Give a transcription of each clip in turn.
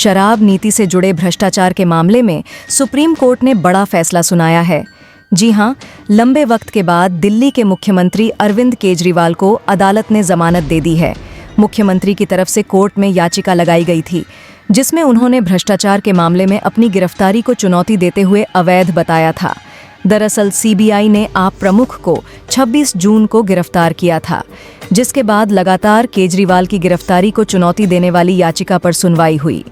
शराब नीति से जुड़े भ्रष्टाचार के मामले में सुप्रीम कोर्ट ने बड़ा फैसला सुनाया है। जी हां, लंबे वक्त के बाद दिल्ली के मुख्यमंत्री अरविंद केजरीवाल को अदालत ने जमानत दे दी है। मुख्यमंत्री की तरफ से कोर्ट में याचिका लगाई गई थी, जिसमें उन्होंने भ्रष्टाचार के मामले में अपनी गिरफ्तारी को चुनौती देते हुए अवैध बताया था। दरअसल सीबीआई ने आप प्रमुख को 26 जून को गिरफ्तार किया था, जिसके बाद लगातार केजरीवाल की गिरफ्तारी को चुनौती देने वाली याचिका पर सुनवाई हुई।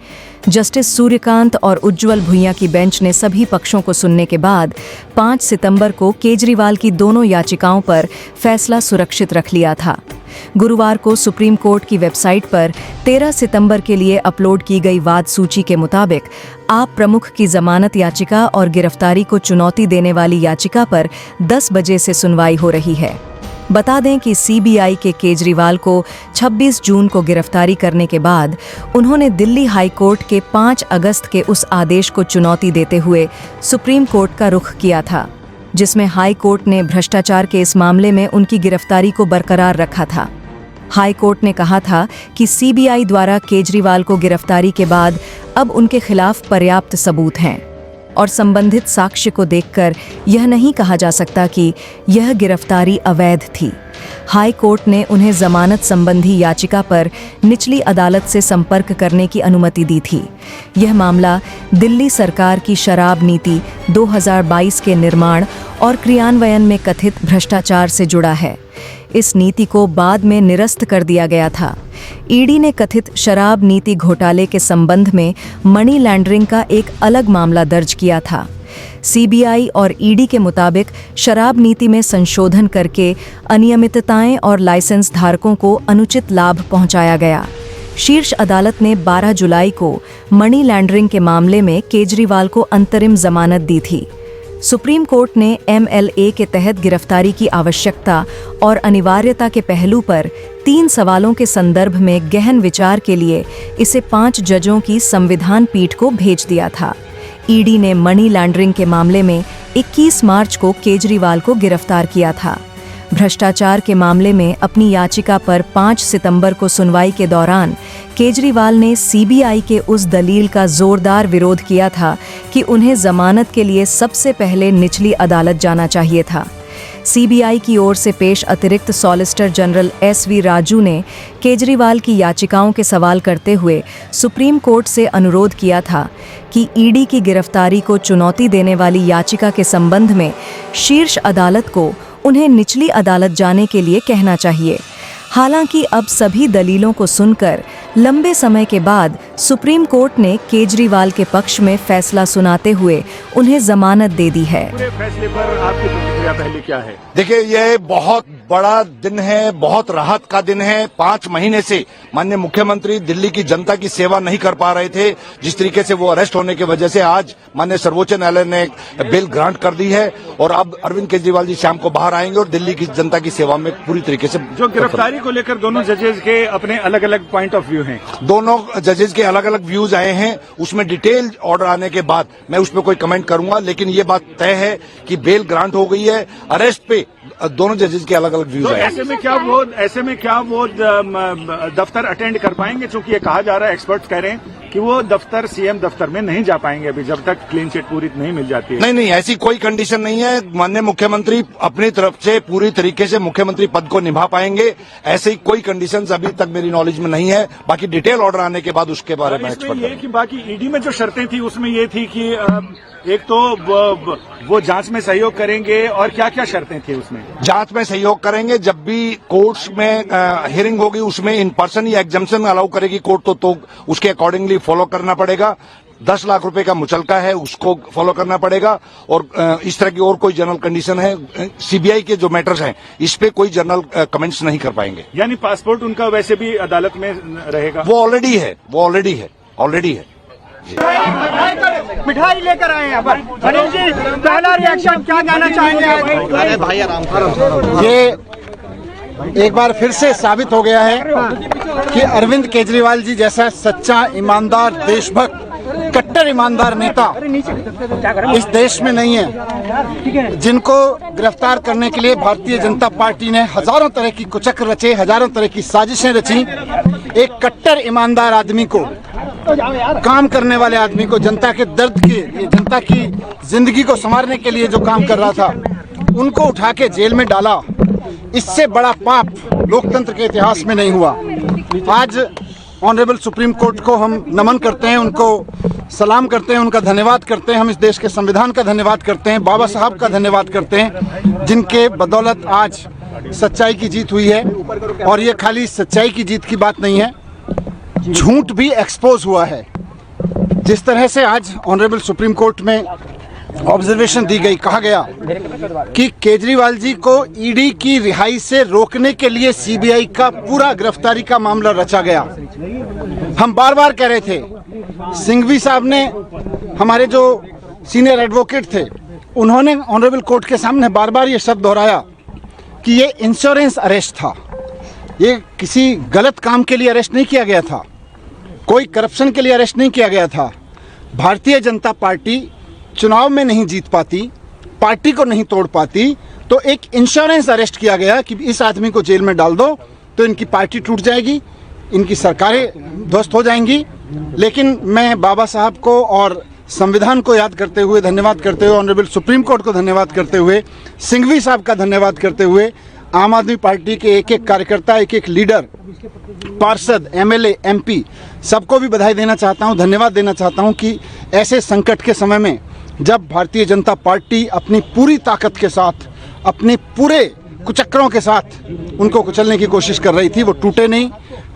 जस्टिस सूर्यकांत और उज्ज्वल भुइयां की बेंच ने सभी पक्षों को सुनने के बाद 5 सितंबर को केजरीवाल की दोनों याचिकाओं पर फैसला सुरक्षित रख लिया था। गुरुवार को सुप्रीम कोर्ट की वेबसाइट पर 13 सितंबर के लिए अपलोड की गई वाद सूची के मुताबिक आप प्रमुख की जमानत याचिका और गिरफ्तारी को चुनौती देने वाली याचिका पर 10 बजे से सुनवाई हो रही है। बता दें कि सीबीआई के केजरीवाल को 26 जून को गिरफ्तारी करने के बाद उन्होंने दिल्ली हाई कोर्ट के 5 अगस्त के उस आदेश को चुनौती देते हुए सुप्रीम कोर्ट का रुख किया था, जिसमें हाई कोर्ट ने भ्रष्टाचार के इस मामले में उनकी गिरफ्तारी को बरकरार रखा था। हाई कोर्ट ने कहा था कि सीबीआई द्वारा केजरीवाल को गिरफ्तारी के बाद अब उनके खिलाफ पर्याप्त सबूत हैं और संबंधित साक्ष्य को देखकर यह नहीं कहा जा सकता कि यह गिरफ्तारी अवैध थी। हाई कोर्ट ने उन्हें जमानत संबंधी याचिका पर निचली अदालत से संपर्क करने की अनुमति दी थी। यह मामला दिल्ली सरकार की शराब नीति 2022 के निर्माण और क्रियान्वयन में कथित भ्रष्टाचार से जुड़ा है। इस नीति को बाद में निरस्त कर दिया गया था। ईडी ने कथित शराब नीति घोटाले के संबंध में मनी लॉन्ड्रिंग का एक अलग मामला दर्ज किया था। सीबीआई और ईडी के मुताबिक शराब नीति में संशोधन करके अनियमितताएं और लाइसेंस धारकों को अनुचित लाभ पहुंचाया गया। शीर्ष अदालत ने 12 जुलाई को मनी लॉन्ड्रिंग के मामले में केजरीवाल को अंतरिम जमानत दी थी। सुप्रीम कोर्ट ने एमएलए के तहत गिरफ्तारी की आवश्यकता और अनिवार्यता के पहलू पर 3 सवालों के संदर्भ में गहन विचार के लिए इसे 5 जजों की संविधान पीठ को भेज दिया था। ईडी ने मनी लॉन्ड्रिंग के मामले में 21 मार्च को केजरीवाल को गिरफ्तार किया था। भ्रष्टाचार के मामले में अपनी याचिका पर 5 सितंबर को सुनवाई के दौरान केजरीवाल ने सीबीआई के उस दलील का जोरदार विरोध किया था कि उन्हें जमानत के लिए सबसे पहले निचली अदालत जाना चाहिए था। सीबीआई की ओर से पेश अतिरिक्त सॉलिसिटर जनरल एसवी राजू ने केजरीवाल की याचिकाओं के सवाल करते हुए सुप्रीम कोर्ट से अनुरोध किया था कि ईडी की गिरफ्तारी को चुनौती देने वाली याचिका के संबंध में शीर्ष अदालत को उन्हें निचली अदालत जाने के लिए कहना चाहिए। हालांकि अब सभी दलीलों को सुनकर लंबे समय के बाद सुप्रीम कोर्ट ने केजरीवाल के पक्ष में फैसला सुनाते हुए उन्हें जमानत दे दी है। पूरे फैसले पर आपकी प्रतिक्रिया पहले क्या है? देखिए, यह बहुत बड़ा दिन है, बहुत राहत का दिन है। 5 महीने से माननीय मुख्यमंत्री दिल्ली की जनता की सेवा नहीं कर पा रहे थे। जिस तरीके से वो अरेस्ट होने की वजह से आज माननीय सर्वोच्च न्यायालय ने बेल ग्रांट कर दी है और अब अरविंद केजरीवाल जी शाम को बाहर आएंगे और दिल्ली की जनता की सेवा में पूरी तरीके से। जो गिरफ्तारी को लेकर दोनों जजेस के अपने अलग अलग पॉइंट ऑफ व्यू हैं। दोनों जजेस के अलग अलग व्यूज आए हैं। उसमें डिटेल ऑर्डर आने के बाद मैं उसमें कोई कमेंट करूंगा, लेकिन ये बात तय है कि बेल ग्रांट हो गई है। अरेस्ट पे दोनों जजेस के अलग अलग व्यूज आए। ऐसे में क्या वो दफ्तर अटेंड कर पाएंगे? चूंकि ये कहा जा रहा है, एक्सपर्ट्स कह रहे हैं कि वो दफ्तर सीएम दफ्तर में नहीं जा पाएंगे अभी, जब तक क्लीन चिट पूरी नहीं मिल जाती है। नहीं, ऐसी कोई कंडीशन नहीं है। माननीय मुख्यमंत्री अपनी तरफ से पूरी तरीके से मुख्यमंत्री पद को निभा पाएंगे। ऐसी कोई कंडीशंस अभी तक मेरी नॉलेज में नहीं है। बाकी डिटेल ऑर्डर आने के बाद उसके बारे में ये कि बाकी ईडी में जो शर्तें थी उसमें ये थी कि एक तो वो जांच में सहयोग करेंगे, और क्या क्या शर्तें थी उसमें? जांच में सहयोग करेंगे। जब भी कोर्ट्स में हियरिंग होगी उसमें इन पर्सन या एग्जाम्पशन अलाउ करेगी कोर्ट तो उसके अकॉर्डिंगली फॉलो करना पड़ेगा। 10 लाख रुपए का मुचलका है, उसको फॉलो करना पड़ेगा। और इस तरह की और कोई जनरल कंडीशन है, सीबीआई के जो मैटर्स हैं इस पे कोई जनरल कमेंट्स नहीं कर पाएंगे। यानी पासपोर्ट उनका वैसे भी अदालत में रहेगा? वो ऑलरेडी है। मिठाई लेकर आए हैं। अनिल जी, पहला रिएक्शन क्या कहना चाहेंगे? अरे भाई आराम करो। ये एक बार फिर से साबित हो गया है कि अरविंद केजरीवाल जी जैसा सच्चा, ईमानदार, देशभक्त, कट्टर ईमानदार नेता इस देश में नहीं है। जिनको गिरफ्तार करने के लिए भारतीय जनता पार्टी ने हजारों तरह की कुचक्र रचे, हजारों तरह की साजिशें रची। एक कट्टर ईमानदार आदमी को काम करने वाले आदमी को, जनता के दर्द के, जनता की जिंदगी को संवारने के लिए जो काम कर रहा था, उनको उठा के जेल में डाला। इससे बड़ा पाप लोकतंत्र के इतिहास में नहीं हुआ। आज ऑनरेबल सुप्रीम कोर्ट को हम नमन करते हैं, उनको सलाम करते हैं, उनका धन्यवाद करते हैं। हम इस देश के संविधान का धन्यवाद करते हैं, बाबा साहब का धन्यवाद करते हैं, जिनके बदौलत आज सच्चाई की जीत हुई है। और ये खाली सच्चाई की जीत की बात नहीं है, झूठ भी एक्सपोज हुआ है। जिस तरह से आज ऑनरेबल सुप्रीम कोर्ट में ऑब्जर्वेशन दी गई, कहा गया कि केजरीवाल जी को ईडी की रिहाई से रोकने के लिए सीबीआई का पूरा गिरफ्तारी का मामला रचा गया। हम बार बार कह रहे थे, सिंघवी साहब ने, हमारे जो सीनियर एडवोकेट थे, उन्होंने ऑनरेबल कोर्ट के सामने बार बार ये शब्द दोहराया कि ये इंश्योरेंस अरेस्ट था, ये किसी गलत काम के लिए अरेस्ट नहीं किया गया था, कोई करप्शन के लिए अरेस्ट नहीं किया गया था। भारतीय जनता पार्टी चुनाव में नहीं जीत पाती, पार्टी को नहीं तोड़ पाती, तो एक इंश्योरेंस अरेस्ट किया गया कि इस आदमी को जेल में डाल दो तो इनकी पार्टी टूट जाएगी, इनकी सरकारें ध्वस्त हो जाएंगी। लेकिन मैं बाबा साहब को और संविधान को याद करते हुए, धन्यवाद करते हुए, ऑनरेबल सुप्रीम कोर्ट को धन्यवाद करते हुए, सिंघवी साहब का धन्यवाद करते हुए, आम आदमी पार्टी के एक एक कार्यकर्ता, एक एक लीडर, पार्षद, एमएलए, एमपी, सबको भी बधाई देना चाहता हूं, धन्यवाद देना चाहता हूं कि ऐसे संकट के समय में जब भारतीय जनता पार्टी अपनी पूरी ताकत के साथ, अपने पूरे कुचक्रों के साथ उनको कुचलने की कोशिश कर रही थी, वो टूटे नहीं,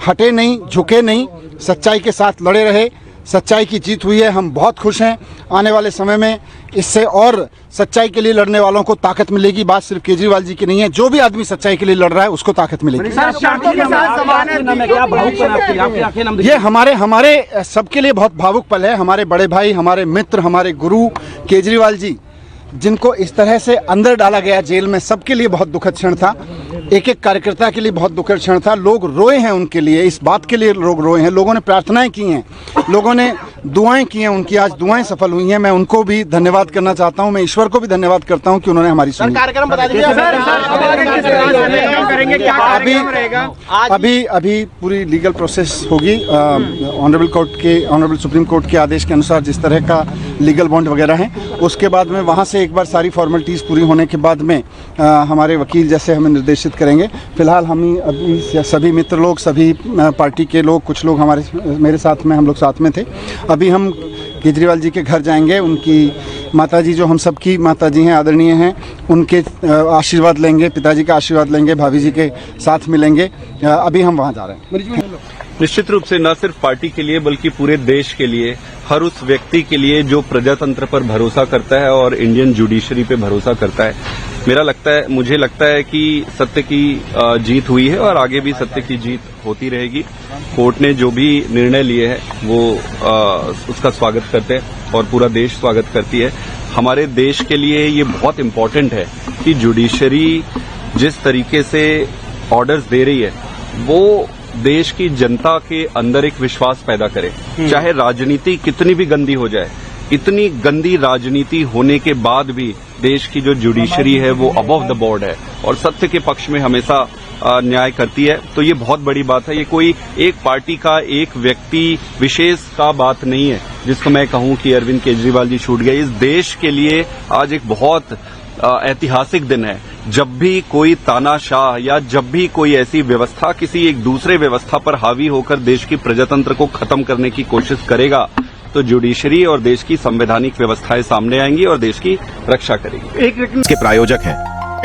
हटे नहीं, झुके नहीं, सच्चाई के साथ लड़े रहे। सच्चाई की जीत हुई है, हम बहुत खुश हैं। आने वाले समय में इससे और सच्चाई के लिए लड़ने वालों को ताकत मिलेगी। बात सिर्फ केजरीवाल जी की नहीं है, जो भी आदमी सच्चाई के लिए लड़ रहा है उसको ताकत मिलेगी। ये हमारे सबके लिए बहुत भावुक पल है। हमारे बड़े भाई, हमारे मित्र, हमारे गुरु केजरीवाल जी, जिनको इस तरह से अंदर डाला गया जेल में, सबके लिए बहुत दुखद क्षण था। एक एक कार्यकर्ता के लिए बहुत दुखद क्षण था। लोग रोए हैं उनके लिए, इस बात के लिए लोग रोए हैं। लोगों ने प्रार्थनाएं की हैं, लोगों ने दुआएं की हैं, उनकी आज दुआएं सफल हुई हैं। मैं उनको भी धन्यवाद करना चाहता हूं। मैं ईश्वर को भी धन्यवाद करता हूं कि उन्होंने हमारी सुनी। कार्यक्रम बता दीजिए। अभी पूरी लीगल प्रोसेस होगी। ऑनरेबल सुप्रीम कोर्ट के आदेश के अनुसार जिस तरह का लीगल बॉन्ड वगैरह है, उसके बाद में वहाँ से एक बार सारी फॉर्मेलिटीज़ पूरी होने के बाद में हमारे वकील जैसे हमें निर्देशित करेंगे। फिलहाल हम अभी सभी मित्र लोग, सभी पार्टी के लोग, कुछ लोग मेरे साथ में, हम लोग साथ में थे। अभी हम केजरीवाल जी के घर जाएंगे, उनकी माताजी, जो हम सबकी माताजी हैं, आदरणीय हैं, उनके आशीर्वाद लेंगे, पिताजी का आशीर्वाद लेंगे, भाभी जी के साथ मिलेंगे। अभी हम वहाँ जा रहे हैं। निश्चित रूप से न सिर्फ पार्टी के लिए बल्कि पूरे देश के लिए, हर उस व्यक्ति के लिए जो प्रजातंत्र पर भरोसा करता है और इंडियन जुडिशरी पे भरोसा करता है, मुझे लगता है कि सत्य की जीत हुई है और आगे भी सत्य की जीत होती रहेगी। कोर्ट ने जो भी निर्णय लिए हैं वो उसका स्वागत करते हैं और पूरा देश स्वागत करती है। हमारे देश के लिए ये बहुत इम्पोर्टेंट है कि जुडिशरी जिस तरीके से ऑर्डर्स दे रही है वो देश की जनता के अंदर एक विश्वास पैदा करे। चाहे राजनीति कितनी भी गंदी हो जाए, इतनी गंदी राजनीति होने के बाद भी देश की जो जुडिशरी है वो अबव द बोर्ड है और सत्य के पक्ष में हमेशा न्याय करती है। तो ये बहुत बड़ी बात है। ये कोई एक पार्टी का, एक व्यक्ति विशेष का बात नहीं है जिसको मैं कहूं कि अरविंद केजरीवाल जी छूट गए। इस देश के लिए आज एक बहुत ऐतिहासिक दिन है। जब भी कोई तानाशाह या जब भी कोई ऐसी व्यवस्था किसी एक दूसरे व्यवस्था पर हावी होकर देश की प्रजातंत्र को खत्म करने की कोशिश करेगा, तो जुडिशरी और देश की संवैधानिक व्यवस्थाएं सामने आएंगी और देश की रक्षा करेगी। इसके प्रायोजक हैं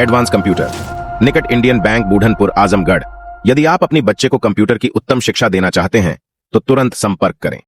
एडवांस कंप्यूटर, निकट इंडियन बैंक, बूढ़नपुर, आजमगढ़। यदि आप अपने बच्चे को कंप्यूटर की उत्तम शिक्षा देना चाहते हैं तो तुरंत संपर्क करें।